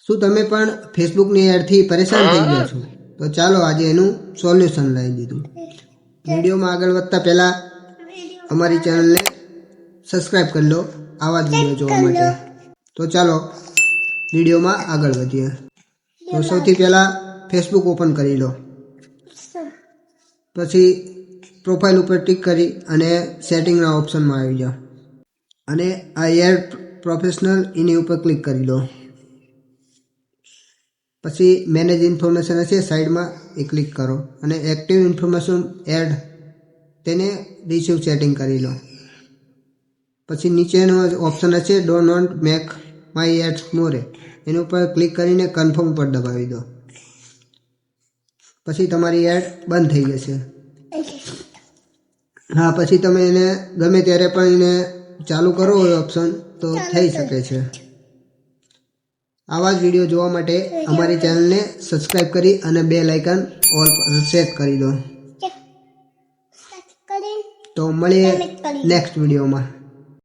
શું તમે પણ ફેસબુકની એડથી પરેશાન થઈ ગયા છો? તો ચાલો આજે એનું સોલ્યુશન લઈ દીધું. વિડીયોમાં આગળ વધતા પહેલાં અમારી ચેનલને સબસ્ક્રાઈબ કરી લો આવા જ વિડીયો જોવા માટે. તો ચાલો વિડીયોમાં આગળ વધીએ. તો સૌથી પહેલાં ફેસબુક ઓપન કરી લો. પછી પ્રોફાઇલ ઉપર ટિક કરી અને સેટિંગના ઓપ્શનમાં આવી જાઓ અને આ એડ પ્રોફેશનલ એની ઉપર ક્લિક કરી લો. પછી મેનેજ ઇન્ફોર્મેશન હશે સાઈડમાં એ ક્લિક કરો અને એક્ટિવ ઇન્ફોર્મેશન એડ તેને રિસીવ સેટિંગ કરી લો. પછી નીચેનો ઓપ્શન હશે do not make my ads more એની ઉપર ક્લિક કરીને કન્ફર્મ પર દબાવી દો. પછી તમારી એડ બંધ થઈ જશે. હા, પછી તમે એને ગમે ત્યારે પણ એને ચાલુ કરો એ ઓપ્શન તો થઈ શકે છે. આવા જ વિડીયો જોવા માટે અમારી ચેનલને સબસ્ક્રાઈબ કરી અને બેલ આઇકન ઓલ સેટ કરી દો. તો મળીએ નેક્સ્ટ વિડીયોમાં.